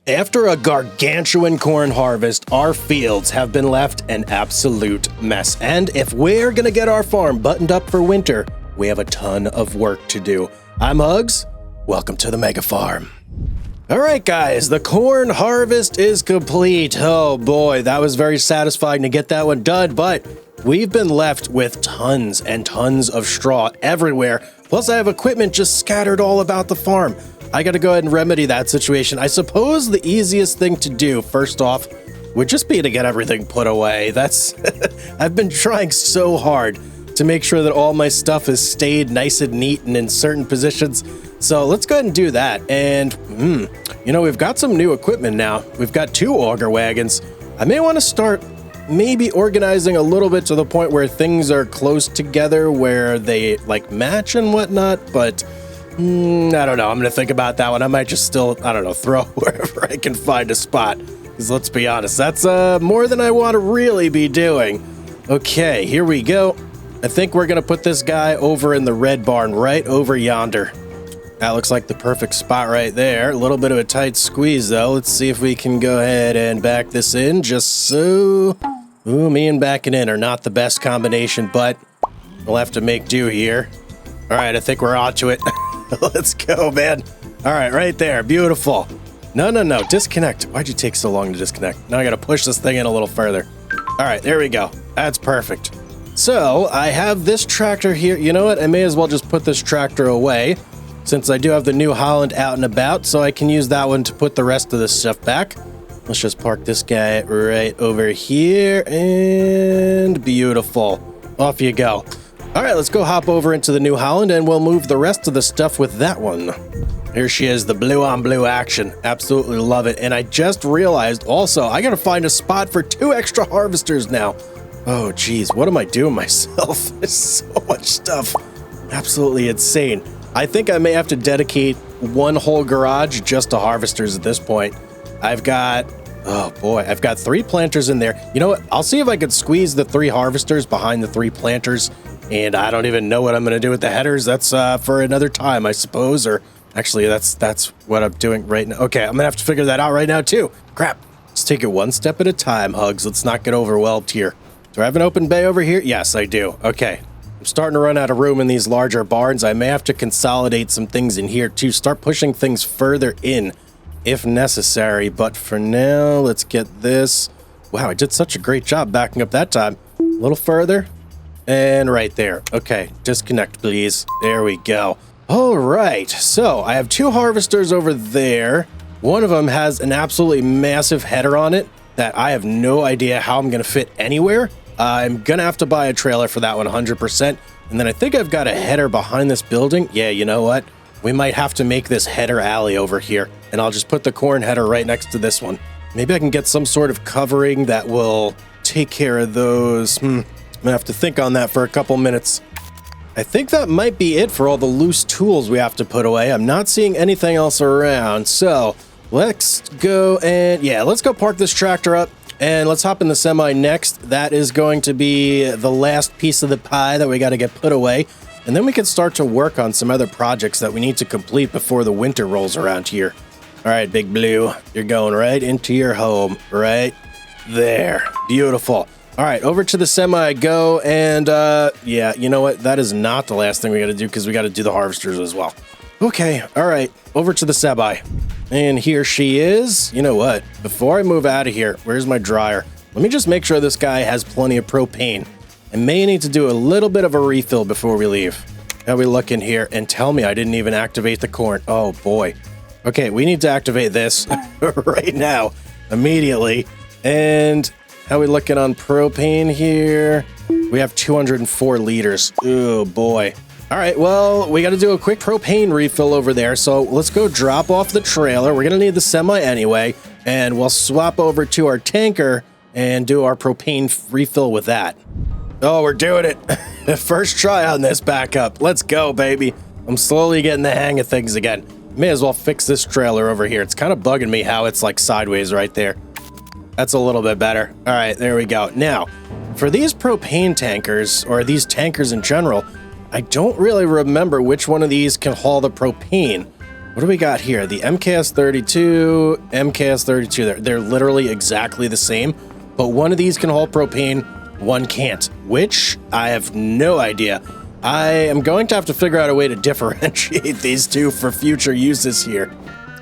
After a gargantuan corn harvest, our fields have been left an absolute mess. And if we're gonna get our farm buttoned up for winter, we have a ton of work to do. I'm Hugz. Welcome to the Mega Farm. All right, guys, the corn harvest is complete. Oh boy, that was very satisfying to get that one done, but we've been left with tons and tons of straw everywhere. Plus, I have equipment just scattered all about the farm. I gotta go ahead and remedy that situation. I suppose the easiest thing to do, first off, would just be to get everything put away. That's, I've been trying so hard to make sure that all my stuff has stayed nice and neat and in certain positions. So let's go ahead and do that. And, you know, we've got some new equipment now. We've got 2 auger wagons. I may want to start maybe organizing a little bit to the point where things are close together, where they like match and whatnot, but I don't know. I'm going to think about that one. I might just still, I don't know, throw wherever I can find a spot. Because let's be honest, that's more than I want to really be doing. Okay, here we go. I think we're going to put this guy over in the red barn right over yonder. That looks like the perfect spot right there. A little bit of a tight squeeze, though. Let's see if we can go ahead and back this in just so... Ooh, me and backing in are not the best combination, but we'll have to make do here. All right, I think we're onto it. Let's go, man. All right, right there. Beautiful. No. Disconnect. Why'd you take so long to disconnect? Now I got to push this thing in a little further. All right, there we go. That's perfect. So I have this tractor here. You know what? I may as well just put this tractor away since I do have the New Holland out and about, so I can use that one to put the rest of this stuff back. Let's just park this guy right over here, and beautiful. Off you go. All right, let's go hop over into the New Holland, and we'll move the rest of the stuff with that one. Here she is, the blue on blue action. Absolutely love it. And I just realized also, I gotta find a spot for 2 extra harvesters now. Oh, geez, what am I doing myself? There's so much stuff. Absolutely insane. I think I may have to dedicate one whole garage just to harvesters at this point. I've got, oh boy, I've got 3 planters in there. You know what? I'll see if I could squeeze the 3 harvesters behind the 3 planters. And I don't even know what I'm going to do with the headers. That's for another time, I suppose. Or actually, that's what I'm doing right now. Okay, I'm going to have to figure that out right now, too. Crap. Let's take it one step at a time, Hugz. Let's not get overwhelmed here. Do I have an open bay over here? Yes, I do. Okay. I'm starting to run out of room in these larger barns. I may have to consolidate some things in here, too. Start pushing things further in if necessary. But for now, let's get this. Wow, I did such a great job backing up that time. A little further. And right there. Okay, disconnect, please. There we go. All right, so I have 2 harvesters over there. One of them has an absolutely massive header on it that I have no idea how I'm going to fit anywhere. I'm going to have to buy a trailer for that one 100%. And then I think I've got a header behind this building. Yeah, you know what? We might have to make this header alley over here. And I'll just put the corn header right next to this one. Maybe I can get some sort of covering that will take care of those. I'm gonna have to think on that for a couple minutes. I think that might be it for all the loose tools we have to put away. I'm not seeing anything else around. So let's go and let's go park this tractor up and let's hop in the semi next. That is going to be the last piece of the pie that we got to get put away. And then we can start to work on some other projects that we need to complete before the winter rolls around here. All right, Big Blue, you're going right into your home right there. Beautiful. All right, over to the semi I go, and yeah, you know what? That is not the last thing we got to do because we got to do the harvesters as well. Okay, all right, over to the semi. And here she is. You know what? Before I move out of here, where's my dryer? Let me just make sure this guy has plenty of propane. I may need to do a little bit of a refill before we leave. How we look in here and tell me I didn't even activate the corn. Oh boy. Okay, we need to activate this right now, immediately. And how we looking on propane here? We have 204 liters. Oh boy. All right, well, we got to do a quick propane refill over there. So let's go drop off the trailer. We're going to need the semi anyway. And we'll swap over to our tanker and do our propane refill with that. Oh, we're doing it. First try on this backup. Let's go, baby. I'm slowly getting the hang of things again. May as well fix this trailer over here. It's kind of bugging me how it's like sideways right there. That's a little bit better. All right, there we go. Now, for these propane tankers, or these tankers in general, I don't really remember which one of these can haul the propane. What do we got here? The MKS-32, MKS-32. They're literally exactly the same, but one of these can haul propane, one can't, which I have no idea. I am going to have to figure out a way to differentiate these two for future uses here.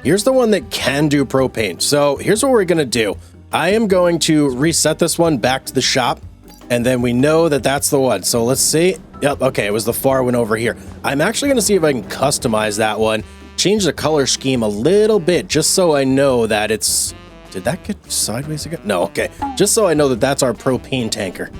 Here's the one that can do propane. So here's what we're going to do. I am going to reset this one back to the shop, and then we know that that's the one. So let's see. Yep, okay, it was the far one over here. I'm actually going to see if I can customize that one, change the color scheme a little bit, just so I know that it's... Did that get sideways again? No, okay. Just so I know that that's our propane tanker.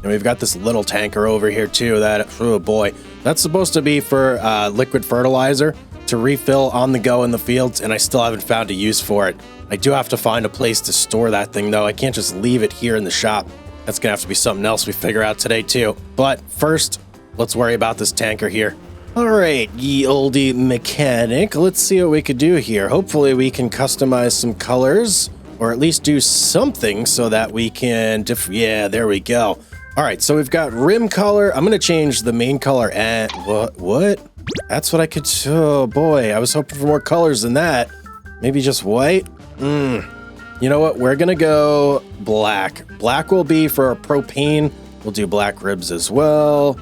And we've got this little tanker over here too that, oh boy, that's supposed to be for liquid fertilizer to refill on the go in the fields, and I still haven't found a use for it. I do have to find a place to store that thing though. I can't just leave it here in the shop. That's gonna have to be something else we figure out today too. But first, let's worry about this tanker here. All right, ye oldie mechanic, let's see what we could do here. Hopefully we can customize some colors, or at least do something so that we can, yeah, there we go. All right, so we've got rim color. I'm gonna change the main color and what? That's what I could, oh boy, I was hoping for more colors than that. Maybe just white? You know what, we're gonna go black. Black will be for our propane. We'll do black ribs as well.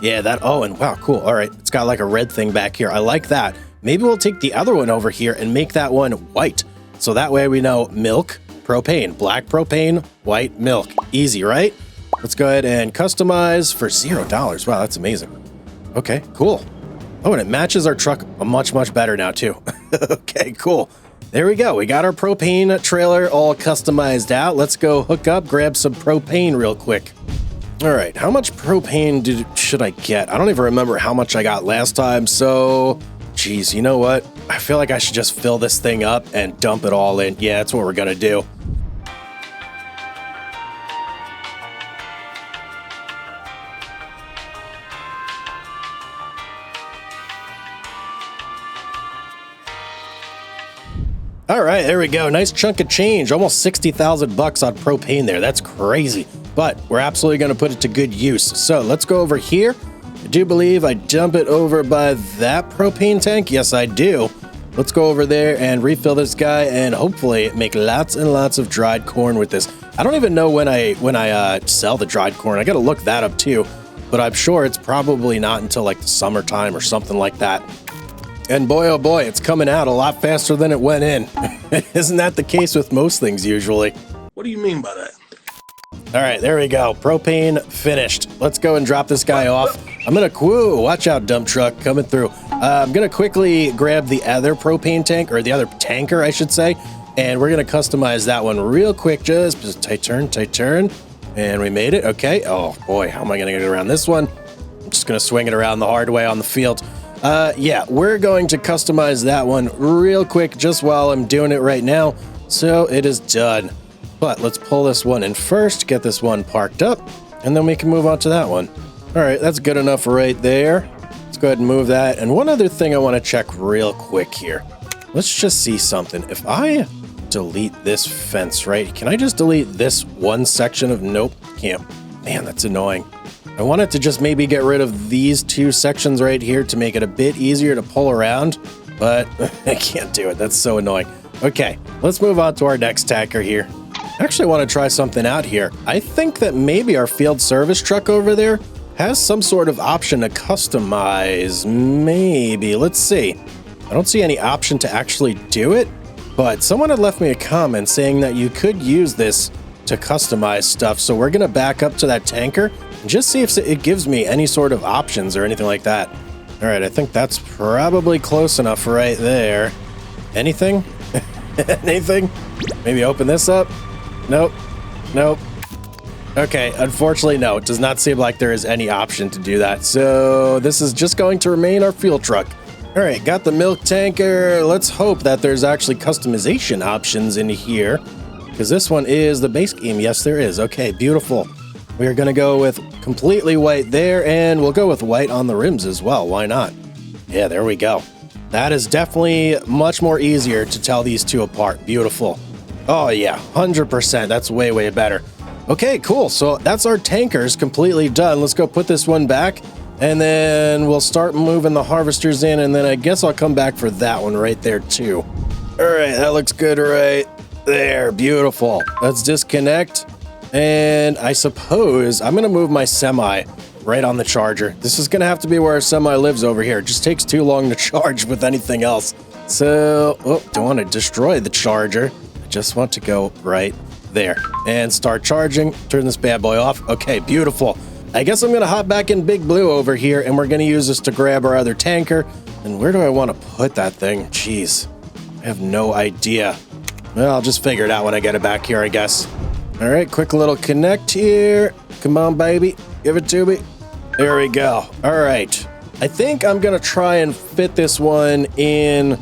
Yeah, that, oh, and wow, cool. All right, it's got like a red thing back here. I like that. Maybe we'll take the other one over here and make that one white. So that way we know milk, propane, black propane, white milk. Easy, right? Let's go ahead and customize for $0. Wow, that's amazing. Okay, cool. Oh, and it matches our truck much, much better now too. Okay, cool. There we go. We got our propane trailer all customized out. Let's go hook up, grab some propane real quick. All right, how much propane should I get? I don't even remember how much I got last time, so... Geez, you know what? I feel like I should just fill this thing up and dump it all in. Yeah, that's what we're gonna do. All right, there we go. Nice chunk of change. Almost 60,000 bucks on propane there. That's crazy. But we're absolutely going to put it to good use. So let's go over here. I do believe I dump it over by that propane tank. Yes, I do. Let's go over there and refill this guy and hopefully make lots and lots of dried corn with this. I don't even know when I sell the dried corn. I got to look that up too. But I'm sure it's probably not until like the summertime or something like that. And boy, oh boy, it's coming out a lot faster than it went in. Isn't that the case with most things usually? What do you mean by that? All right, there we go. Propane finished. Let's go and drop this guy off. I'm gonna, whoa, watch out, dump truck coming through. I'm gonna quickly grab the other propane tank, or the other tanker, I should say, and we're gonna customize that one real quick. Just tight turn, and we made it. Okay. Oh boy, how am I gonna get around this one? I'm just gonna swing it around the hard way on the field. Yeah, we're going to customize that one real quick just while I'm doing it right now. So it is done. But let's pull this one in first, get this one parked up, and then we can move on to that one. All right, that's good enough right there. Let's go ahead and move that. And one other thing I want to check real quick here. Let's just see something. If I delete this fence, right? Can I just delete this one section of, nope, can't. Man, that's annoying. I wanted to just maybe get rid of these two sections right here to make it a bit easier to pull around, but I can't do it. That's so annoying. Okay, let's move on to our next tanker here. I actually want to try something out here. I think that maybe our field service truck over there has some sort of option to customize. Maybe. Let's see. I don't see any option to actually do it, but someone had left me a comment saying that you could use this to customize stuff. So we're going to back up to that tanker and just see if it gives me any sort of options or anything like that. All right, I think that's probably close enough right there. Anything? Anything? Maybe open this up? Nope. Nope. Okay, unfortunately, no. It does not seem like there is any option to do that. So this is just going to remain our fuel truck. All right, got the milk tanker. Let's hope that there's actually customization options in here, because this one is the base game. Yes, there is. Okay, beautiful. We are going to go with completely white there, and we'll go with white on the rims as well. Why not? Yeah, there we go. That is definitely much more easier to tell these two apart. Beautiful. Oh yeah, 100%. That's way, way better. Okay, cool. So that's our tankers completely done. Let's go put this one back And then we'll start moving the harvesters in, and then I guess I'll come back for that one right there too. All right, that looks good right there. Beautiful. Let's disconnect. And I suppose I'm going to move my semi right on the charger. This is going to have to be where our semi lives over here. It just takes too long to charge with anything else. So, don't want to destroy the charger. I just want to go right there and start charging. Turn this bad boy off. Okay, beautiful. I guess I'm going to hop back in Big Blue over here, and we're going to use this to grab our other tanker. And where do I want to put that thing? Jeez, I have no idea. Well, I'll just figure it out when I get it back here, I guess. All right, quick little connect here. Come on, baby. Give it to me. There we go. All right. I think I'm going to try and fit this one in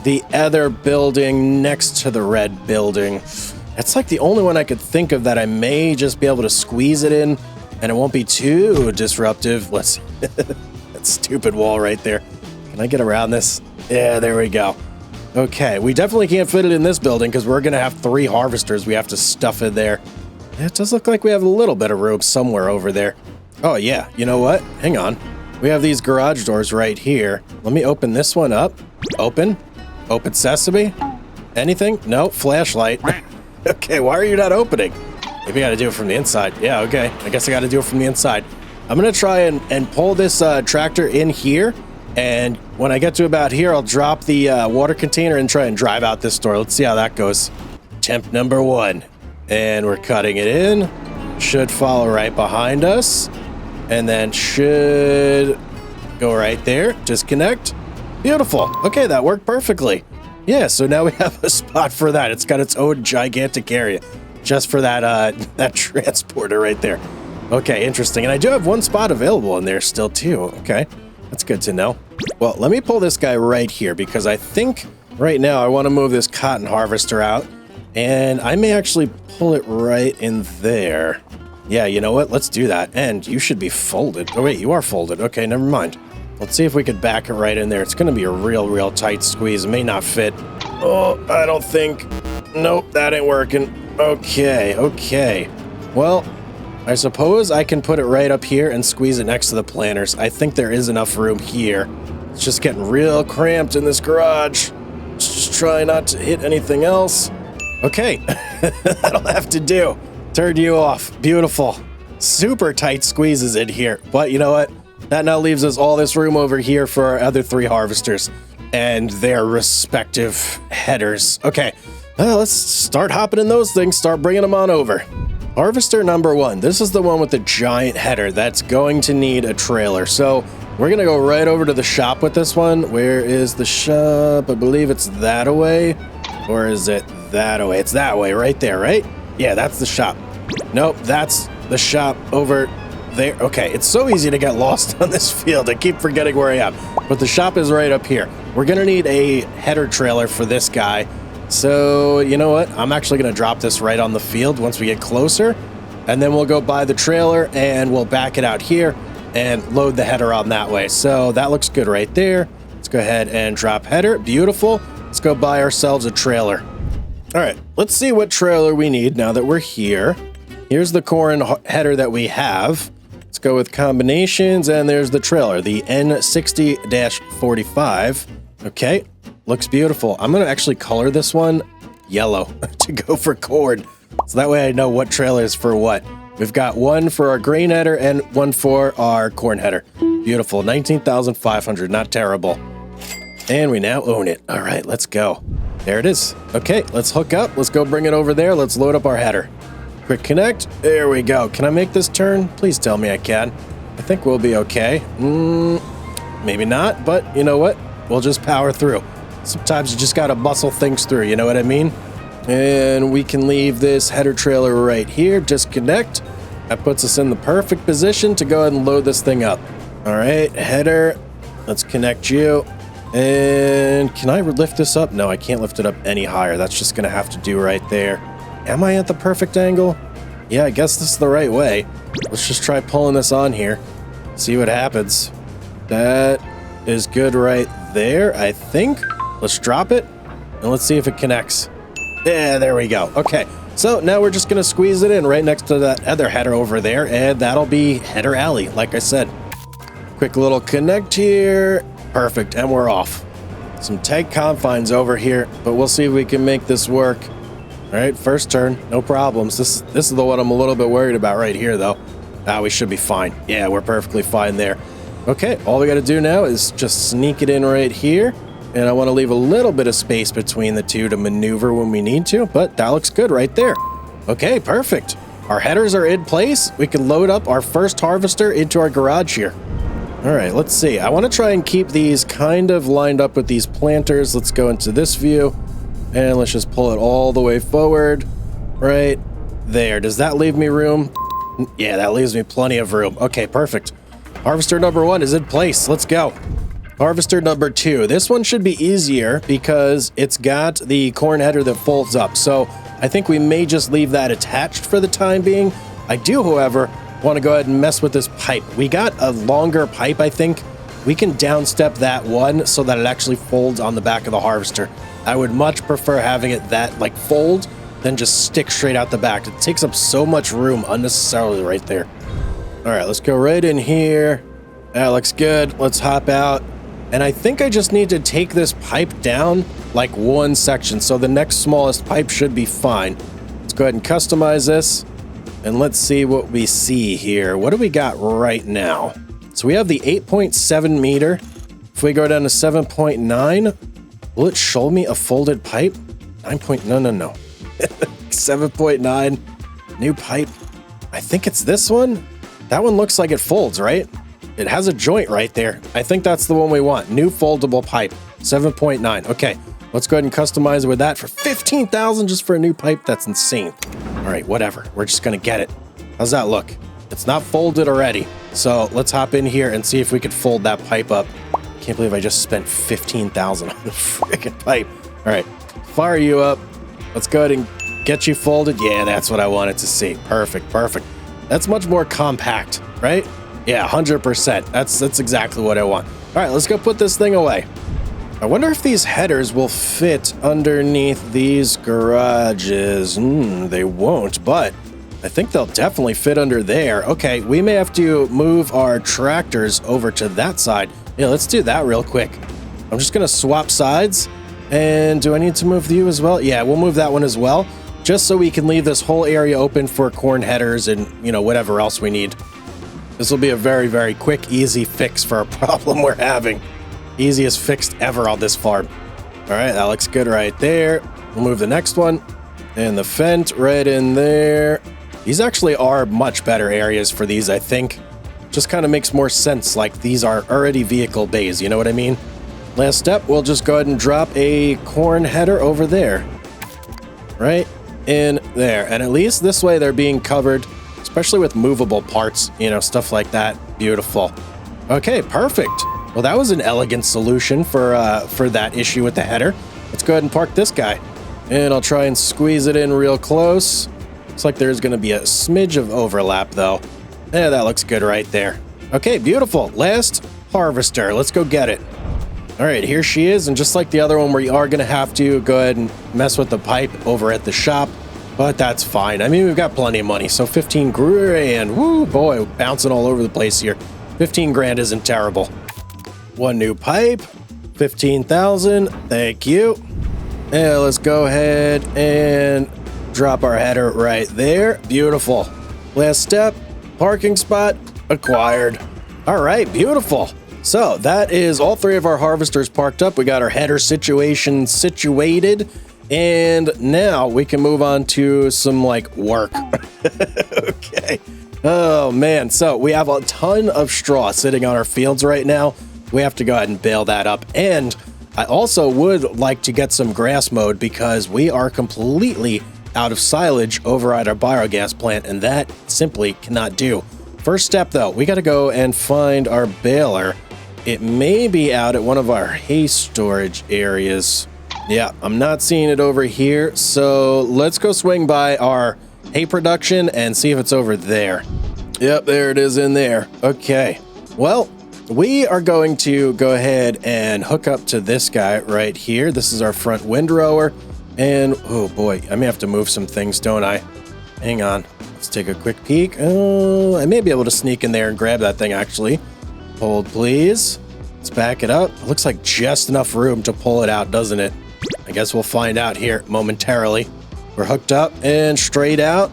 the other building next to the red building. That's like the only one I could think of that I may just be able to squeeze it in, and it won't be too disruptive. Let's see. That stupid wall right there. Can I get around this? Yeah, there we go. Okay, we definitely can't fit it in this building because we're going to have 3 harvesters we have to stuff in there. It does look like we have a little bit of room somewhere over there. Oh, yeah. You know what? Hang on. We have these garage doors right here. Let me open this one up. Open. Open sesame. Anything? No. Flashlight. Okay, why are you not opening? Maybe I got to do it from the inside. Yeah, okay. I guess I got to do it from the inside. I'm going to try and pull this tractor in here. And when I get to about here, I'll drop the water container and try and drive out this door. Let's see how that goes. Attempt number 1. And we're cutting it in. Should follow right behind us. And then should go right there. Disconnect. Beautiful. Okay, that worked perfectly. Yeah, so now we have a spot for that. It's got its own gigantic area just for that that transporter right there. Okay, interesting. And I do have one spot available in there still too. Okay, that's good to know. Well, let me pull this guy right here because I think right now I want to move this cotton harvester out, and I may actually pull it right in there. Yeah, you know what? Let's do that. And you should be folded. Oh, wait, you are folded. Okay, never mind. Let's see if we could back it right in there. It's going to be a real tight squeeze. It may not fit. Oh, I don't think. Nope, that ain't working. Okay. Well, I suppose I can put it right up here and squeeze it next to the planters. I think there is enough room here. It's just getting real cramped in this garage. Let's just try not to hit anything else. Okay, that'll have to do. Turn you off. Beautiful. Super tight squeezes in here. But you know what? That now leaves us all this room over here for our other 3 harvesters and their respective headers. Okay, well, let's start hopping in those things. Start bringing them on over. Harvester number 1. This is the one with the giant header that's going to need a trailer. So we're going to go right over to the shop with this one. Where is the shop? I believe it's that way. Or is it that way? It's that way right there, right? Yeah, that's the shop. Nope, that's the shop over there. Okay, it's so easy to get lost on this field. I keep forgetting where I am. But the shop is right up here. We're going to need a header trailer for this guy. So, you know what? I'm actually going to drop this right on the field once we get closer. And then we'll go buy the trailer and we'll back it out here and load the header on that way. So that looks good right there. Let's go ahead and drop header. Beautiful. Let's go buy ourselves a trailer. All right, let's see what trailer we need now that we're here. Here's the corn header that we have. Let's go with combinations, and there's the trailer, the N60-45. Okay, looks beautiful. I'm going to actually color this one yellow to go for corn, so that way I know what trailer is for what. We've got one for our grain header and one for our corn header. Beautiful, 19,500, not terrible. And we now own it. All right, let's go. There it is. Okay, let's hook up. Let's go bring it over there. Let's load up our header. Quick connect. There we go. Can I make this turn? Please tell me I can. I think we'll be okay. Maybe not, but you know what? We'll just power through. Sometimes you just gotta muscle things through, you know what I mean? And we can leave this header trailer right here. Disconnect. That puts us in the perfect position to go ahead and load this thing up. All right, header. Let's connect you. And can I lift this up? No, I can't lift it up any higher. That's just gonna have to do right there. Am I at the perfect angle? Yeah, I guess this is the right way. Let's just try pulling this on here. See what happens. That is good right there, I think. Let's drop it and let's see if it connects. Yeah, there we go. Okay, so now we're just gonna squeeze it in right next to that other header over there, and that'll be header alley, like I said. Quick little connect here. Perfect, and we're off. Some tight confines over here, but we'll see if we can make this work. All right, first turn, no problems. This is the one I'm a little bit worried about right here, though. We should be fine. Yeah, we're perfectly fine there. Okay, all we got to do now is just sneak it in right here. And I want to leave a little bit of space between the two to maneuver when we need to, but that looks good right there. Okay, perfect. Our headers are in place. We can load up our first harvester into our garage here. All right, let's see. I want to try and keep these kind of lined up with these planters. Let's go into this view. And let's just pull it all the way forward, right there. Does that leave me room? Yeah, that leaves me plenty of room. Okay, perfect. Harvester number 1 is in place. Let's go. Harvester number 2. This one should be easier because it's got the corn header that folds up. So I think we may just leave that attached for the time being. I do, however, want to go ahead and mess with this pipe. We got a longer pipe, I think. We can downstep that one so that it actually folds on the back of the harvester. I would much prefer having it that like fold than just stick straight out the back. It takes up so much room unnecessarily right there. All right, let's go right in here. That looks good. Let's hop out. And I think I just need to take this pipe down like one section. So the next smallest pipe should be fine. Let's go ahead and customize this. And let's see what we see here. What do we got right now? So we have the 8.7 meter. If we go down to 7.9, will it show me a folded pipe? 9 point, no. 7.9, new pipe. I think it's this one. That one looks like it folds, right? It has a joint right there. I think that's the one we want. New foldable pipe, 7.9. Okay, let's go ahead and customize it with that for 15,000 just for a new pipe. That's insane. All right, whatever. We're just gonna get it. How's that look? It's not folded already. So let's hop in here and see if we could fold that pipe up. Can't believe I just spent 15,000 on the freaking pipe. All right, fire you up. Let's go ahead and get you folded. Yeah, that's what I wanted to see. Perfect, perfect. That's much more compact, right? Yeah, 100%. That's exactly what I want. All right, let's go put this thing away. I wonder if these headers will fit underneath these garages. They won't, but I think they'll definitely fit under there. Okay, we may have to move our tractors over to that side. Yeah, let's do that real quick. I'm just gonna swap sides. And do I need to move you as well? Yeah, we'll move that one as well, just so we can leave this whole area open for corn headers and, you know, whatever else we need. This will be a very, very quick, easy fix for a problem we're having. Easiest fixed ever on this farm. All right, that looks good right there. We'll move the next one. And the fence right in there. These actually are much better areas for these, I think. Just kind of makes more sense, like these are already vehicle bays, you know what I mean? Last step, we'll just go ahead and drop a corn header over there. Right in there. And at least this way they're being covered, especially with movable parts, you know, stuff like that. Beautiful. Okay, perfect. Well, that was an elegant solution for that issue with the header. Let's go ahead and park this guy. And I'll try and squeeze it in real close. Looks like there's going to be a smidge of overlap, though. Yeah, that looks good right there. Okay, beautiful. Last harvester. Let's go get it. All right, here she is. And just like the other one, we are going to have to go ahead and mess with the pipe over at the shop. But that's fine. I mean, we've got plenty of money. So 15 grand. Woo, boy, bouncing all over the place here. 15 grand isn't terrible. One new pipe. 15,000. Thank you. And let's go ahead and drop our header right there. Beautiful. Last step. Parking spot acquired. All right, beautiful. So that is all three of our harvesters parked up. We got our header situation situated. And now we can move on to some like work. Okay. Oh man. So we have a ton of straw sitting on our fields right now. We have to go ahead and bale that up. And I also would like to get some grass mowed because we are completely out of silage over at our biogas plant, and that simply cannot do. First step though, we got to go and find our baler. It may be out at one of our hay storage areas. Yeah, I'm not seeing it over here. So let's go swing by our hay production and see if it's over there. Yep, there it is in there. Okay. Well, we are going to go ahead and hook up to this guy right here. This is our front windrower. And oh boy, I may have to move some things, don't I? Hang on. Let's take a quick peek. Oh, I may be able to sneak in there and grab that thing actually. Hold, please. Let's back it up. It looks like just enough room to pull it out, doesn't it? I guess we'll find out here momentarily. We're hooked up and straight out.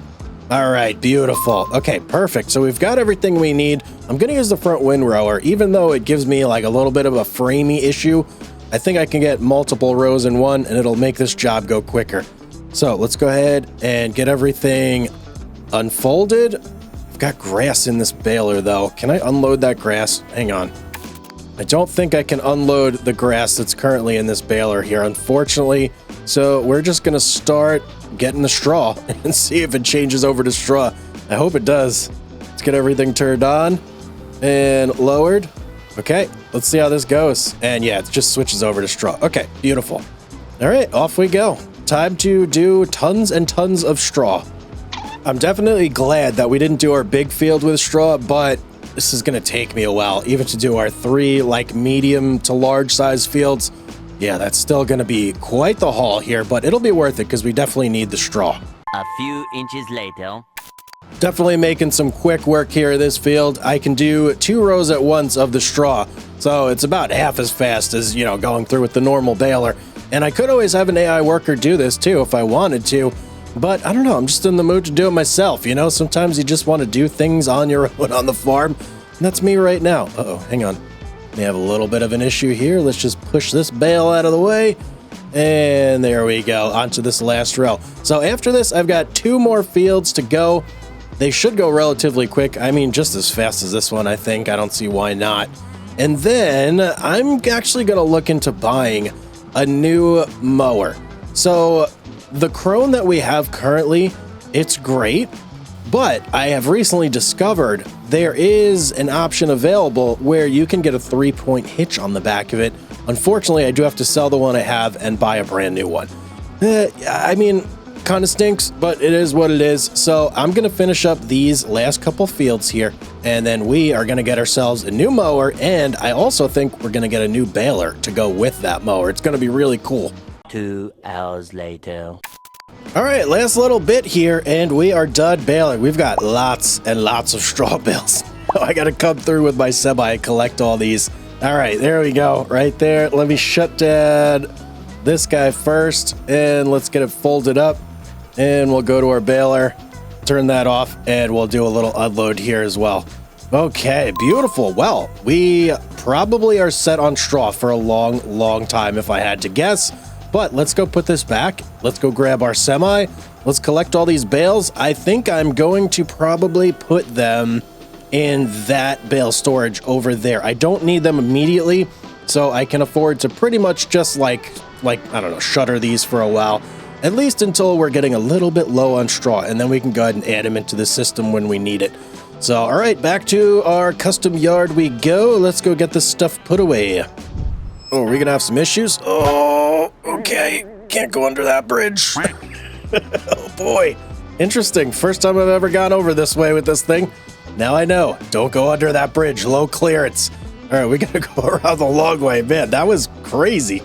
All right, beautiful. Okay, perfect. So we've got everything we need. I'm going to use the front windrower, even though it gives me like a little bit of a framey issue. I think I can get multiple rows in one, and it'll make this job go quicker. So let's go ahead and get everything unfolded. I've got grass in this baler, though. Can I unload that grass? Hang on. I don't think I can unload the grass that's currently in this baler here, unfortunately. So we're just going to start getting the straw and see if it changes over to straw. I hope it does. Let's get everything turned on and lowered. Okay, let's see how this goes. And yeah, it just switches over to straw. Okay, beautiful. All right, off we go. Time to do tons and tons of straw. I'm definitely glad that we didn't do our big field with straw, but this is going to take me a while, even to do our 3 like medium to large size fields. Yeah, that's still going to be quite the haul here, but it'll be worth it because we definitely need the straw. A few inches later. Definitely making some quick work here in this field. I can do 2 rows at once of the straw, so it's about half as fast as, you know, going through with the normal baler. And I could always have an AI worker do this too if I wanted to, but I don't know, I'm just in the mood to do it myself, you know? Sometimes you just want to do things on your own on the farm, and that's me right now. Uh-oh, hang on. We have a little bit of an issue here. Let's just push this bale out of the way. And there we go, onto this last row. So after this, I've got 2 more fields to go. They should go relatively quick. I mean, just as fast as this one, I think. I don't see why not. And then I'm actually going to look into buying a new mower. So the Crone that we have currently, it's great. But I have recently discovered there is an option available where you can get a 3-point hitch on the back of it. Unfortunately, I do have to sell the one I have and buy a brand new one. I mean, kind of stinks, but it is what it is. So I'm going to finish up these last couple fields here, and then we are going to get ourselves a new mower, and I also think we're going to get a new baler to go with that mower. It's going to be really cool. 2 hours later. All right, last little bit here, and we are done baling. We've got lots and lots of straw bales. I got to come through with my semi and collect all these. All right, there we go, right there. Let me shut down this guy first, and let's get it folded up, and we'll go to our baler, turn that off, and we'll do a little unload here as well. Okay, beautiful. Well, we probably are set on straw for a long, long time if I had to guess. But let's go put this back. Let's go grab our semi. Let's collect all these bales. I think I'm going to probably put them in that bale storage over there. I don't need them immediately, so I can afford to pretty much just like I don't know, shutter these for a while, at least until we're getting a little bit low on straw, and then we can go ahead and add them into the system when we need it. So, all right, back to our custom yard we go. Let's go get this stuff put away. Oh, are we gonna have some issues? Oh, okay. Can't go under that bridge. Oh boy. Interesting. First time I've ever gone over this way with this thing. Now I know. Don't go under that bridge. Low clearance. All right, we gotta go around the long way. Man, that was crazy.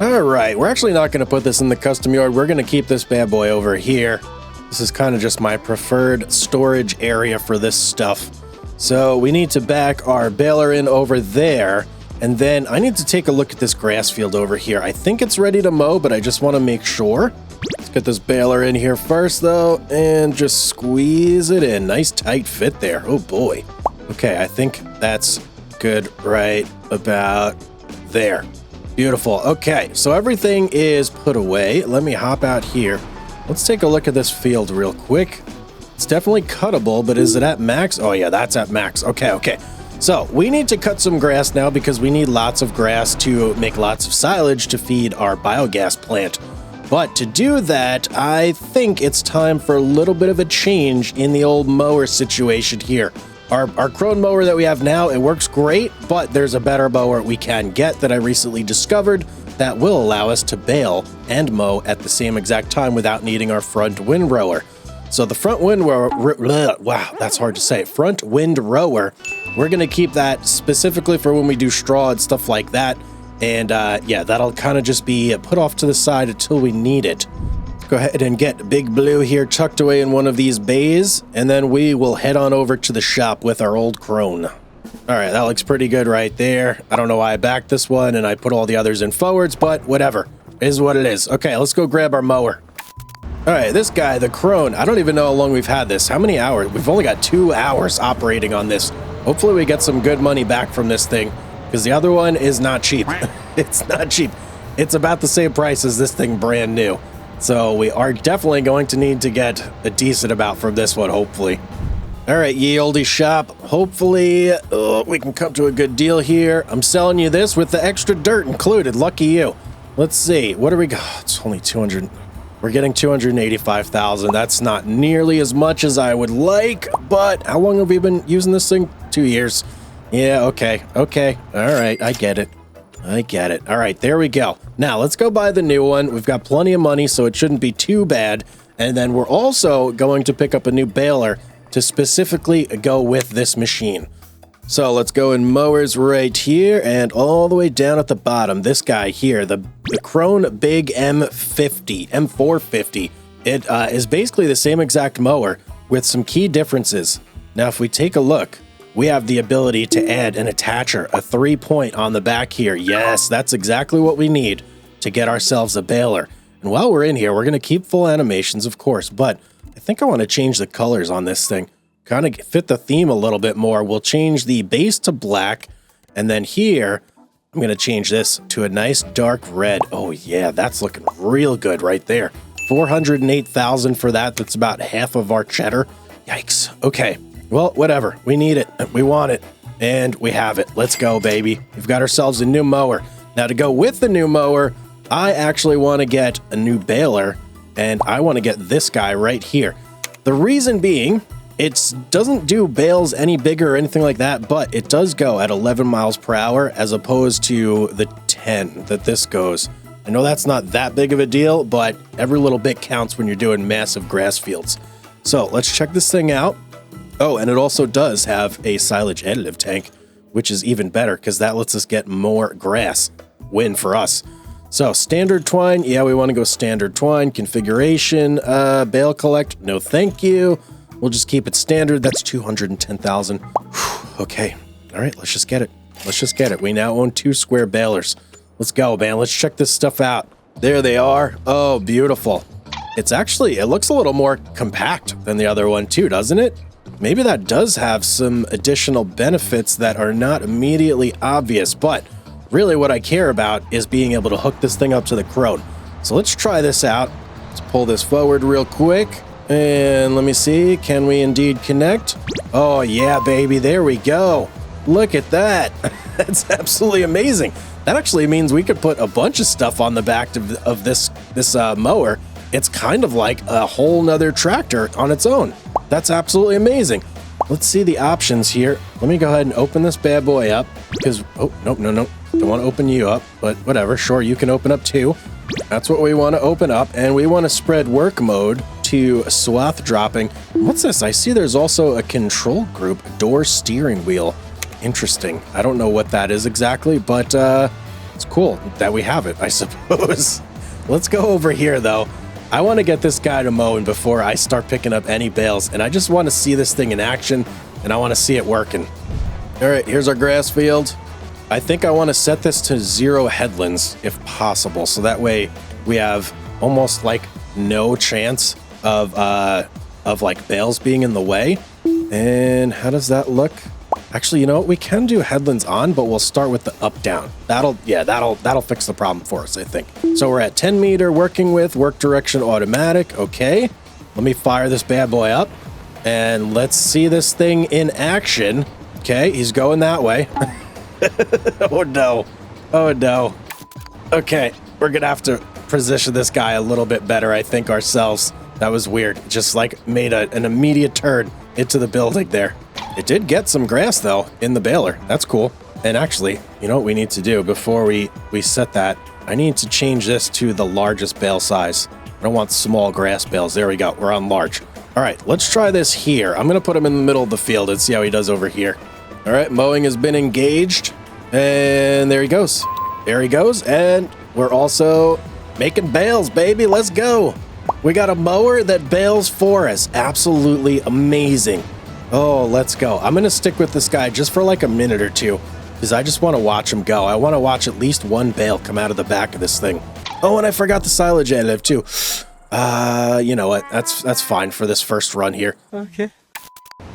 All right, we're actually not gonna put this in the custom yard. We're gonna keep this bad boy over here. This is kind of just my preferred storage area for this stuff. So we need to back our baler in over there. And then I need to take a look at this grass field over here. I think it's ready to mow, but I just want to make sure. Let's get this baler in here first, though, and just squeeze it in. Nice tight fit there. Oh, boy. Okay, I think that's good right about there. Beautiful. Okay, so everything is put away. Let me hop out here. Let's take a look at this field real quick. It's definitely cuttable, but is it at max? Oh, yeah, that's at max. Okay. So we need to cut some grass now because we need lots of grass to make lots of silage to feed our biogas plant. But to do that, I think it's time for a little bit of a change in the old mower situation here. Our Crone mower that we have now, it works great, but there's a better mower we can get that I recently discovered that will allow us to bale and mow at the same exact time without needing our front windrower. So the front windrower, wow, that's hard to say. Front windrower, we're going to keep that specifically for when we do straw and stuff like that. And yeah, that'll kind of just be put off to the side until we need it. Let's go ahead and get Big Blue here tucked away in one of these bays, and then we will head on over to the shop with our old Crone. All right, that looks pretty good right there. I don't know why I backed this one and I put all the others in forwards, but whatever. It is what it is. Okay, let's go grab our mower. All right, this guy, the Crone, I don't even know how long we've had this. How many hours? We've only got 2 hours operating on this. Hopefully we get some good money back from this thing, because the other one is not cheap. It's not cheap. It's about the same price as this thing brand new. So we are definitely going to need to get a decent amount from this one, hopefully. All right, ye olde shop. Hopefully we can come to a good deal here. I'm selling you this with the extra dirt included. Lucky you. Let's see. What do we got? It's only 200. We're getting 285,000. That's not nearly as much as I would like, but how long have we been using this thing? 2 years. Yeah, okay. Okay. All right, I get it. I get it. All right, there we go. Now, let's go buy the new one. We've got plenty of money, so it shouldn't be too bad. And then we're also going to pick up a new baler to specifically go with this machine. So let's go in mowers right here and all the way down at the bottom. This guy here, the Crone Big M450. It is basically the same exact mower with some key differences. Now, if we take a look, we have the ability to add an attacher, a 3-point on the back here. Yes, that's exactly what we need to get ourselves a baler. And while we're in here, we're going to keep full animations, of course, but I think I want to change the colors on this thing. Kind of fit the theme a little bit more. We'll change the base to black, and then here, I'm going to change this to a nice dark red. Oh yeah, that's looking real good right there. 408,000 for that. That's about half of our cheddar. Yikes. Okay, well, whatever. We need it. We want it, and we have it. Let's go, baby. We've got ourselves a new mower. Now, to go with the new mower, I actually want to get a new baler, and I want to get this guy right here. The reason being, it doesn't do bales any bigger or anything like that, but it does go at 11 miles per hour as opposed to the 10 that this goes. I know that's not that big of a deal, but every little bit counts when you're doing massive grass fields. So let's check this thing out. Oh, and it also does have a silage additive tank, which is even better because that lets us get more grass. Win for us. So standard twine. Yeah, we want to go standard twine. Configuration, bale collect. No, thank you. We'll just keep it standard. That's 210,000. Okay. All right, let's just get it. Let's just get it. We now own 2 square balers. Let's go, man. Let's check this stuff out. There they are. Oh, beautiful. It's actually, it looks a little more compact than the other one too, doesn't it? Maybe that does have some additional benefits that are not immediately obvious, but really what I care about is being able to hook this thing up to the Crone. So let's try this out. Let's pull this forward real quick. And let me see, can we indeed connect? Oh yeah, baby, there we go. Look at that. That's absolutely amazing. That actually means we could put a bunch of stuff on the back of this mower. It's kind of like a whole nother tractor on its own. That's absolutely amazing. Let's see the options here. Let me go ahead and open this bad boy up because, oh, nope, no. Don't want to open you up, but whatever. Sure, you can open up too. That's what we want to open up, and we want to spread work mode to swath dropping. What's this? I see there's also a control group, door steering wheel. Interesting. I don't know what that is exactly, but it's cool that we have it, I suppose. Let's go over here, though. I want to get this guy to mowing before I start picking up any bales, and I just want to see this thing in action, and I want to see it working. All right, here's our grass field. I think I want to set this to 0 headlands if possible, so that way we have almost like no chance of like bales being in the way. And how does that look? Actually, you know what? We can do headlands on, but we'll start with the up down. That'll fix the problem for us, I think. So we're at 10 meter working with work direction automatic. Okay, let me fire this bad boy up and let's see this thing in action. Okay, he's going that way. Oh no. Oh no. Okay, we're gonna have to position this guy a little bit better, I think, ourselves. That was weird. Just like made an immediate turn into the building there. It did get some grass though in the baler. That's cool. And actually, you know what we need to do before we set that? I need to change this to the largest bale size. I don't want small grass bales. There we go. We're on large. All right, let's try this here. I'm gonna put him in the middle of the field and see how he does over here. All right, mowing has been engaged, and there he goes. There he goes, and we're also making bales, baby. Let's go. We got a mower that bales for us. Absolutely amazing. Oh, let's go. I'm going to stick with this guy just for like a minute or two because I just want to watch him go. I want to watch at least one bale come out of the back of this thing. Oh, and I forgot the silage additive too. You know what? That's fine for this first run here. Okay.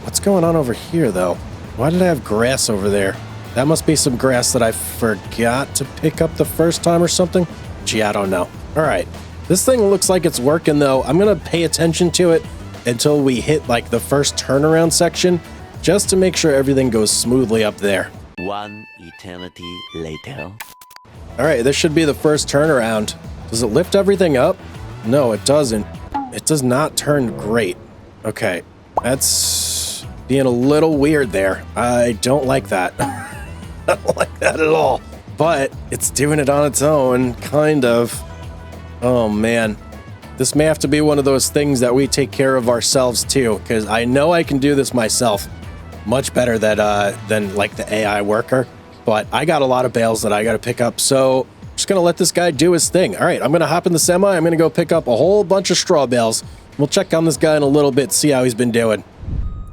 What's going on over here, though? Why did I have grass over there? That must be some grass that I forgot to pick up the first time or something. Gee, I don't know. All right. This thing looks like it's working, though. I'm going to pay attention to it until we hit, like, the first turnaround section, just to make sure everything goes smoothly up there. One eternity later. All right, this should be the first turnaround. Does it lift everything up? No, it doesn't. It does not turn great. Okay, that's being a little weird there. I don't like that. I don't like that at all. But it's doing it on its own, kind of. Oh, man. This may have to be one of those things that we take care of ourselves, too, because I know I can do this myself much better than like the AI worker. But I got a lot of bales that I got to pick up, so I'm just going to let this guy do his thing. All right, I'm going to hop in the semi. I'm going to go pick up a whole bunch of straw bales. We'll check on this guy in a little bit, see how he's been doing.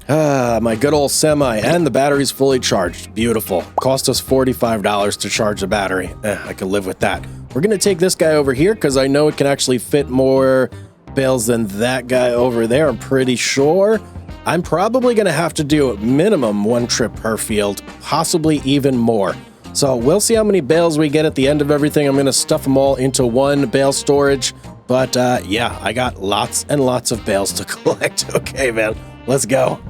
My good old semi, and the battery's fully charged. Beautiful. Cost us $45 to charge the battery. I can live with that. We're going to take this guy over here because I know it can actually fit more bales than that guy over there, I'm pretty sure. I'm probably going to have to do minimum one trip per field, possibly even more. So we'll see how many bales we get at the end of everything. I'm going to stuff them all into one bale storage. But yeah, I got lots and lots of bales to collect. Okay, man, let's go.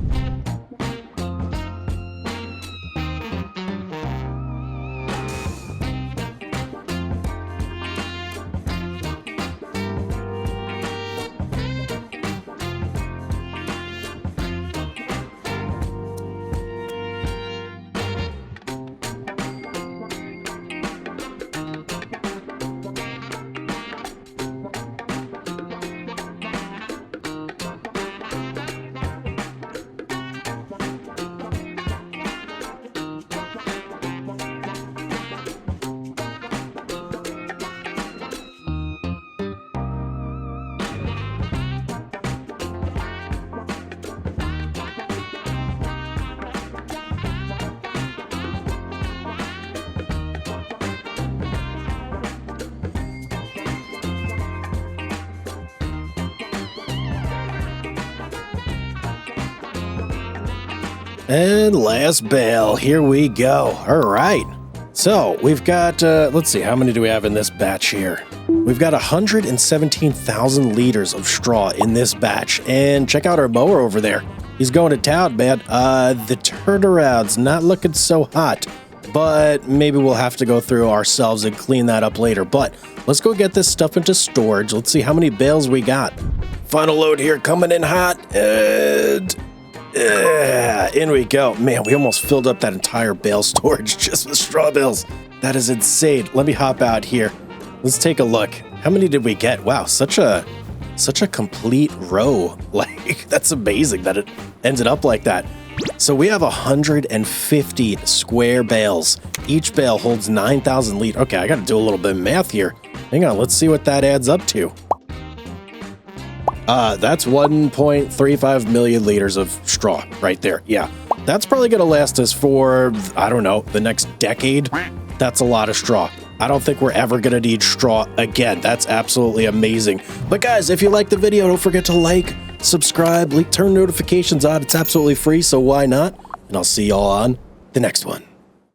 And last bale, here we go. All right. So we've got, let's see, how many do we have in this batch here? We've got 117,000 liters of straw in this batch. And check out our mower over there. He's going to town, man. The turnaround's not looking so hot, but maybe we'll have to go through ourselves and clean that up later. But let's go get this stuff into storage. Let's see how many bales we got. Final load here coming in hot. And in we go. Man, we almost filled up that entire bale storage just with straw bales. That is insane. Let me hop out here. Let's take a look. How many did we get? Wow, such a complete row. Like, that's amazing that it ended up like that. So we have 150 square bales. Each bale holds 9,000 liters. Okay, I got to do a little bit of math here. Hang on, let's see what that adds up to. That's 1.35 million liters of straw right there. Yeah, that's probably going to last us for, I don't know, the next decade. That's a lot of straw. I don't think we're ever going to need straw again. That's absolutely amazing. But guys, if you liked the video, don't forget to like, subscribe, turn notifications on. It's absolutely free, so why not? And I'll see y'all on the next one.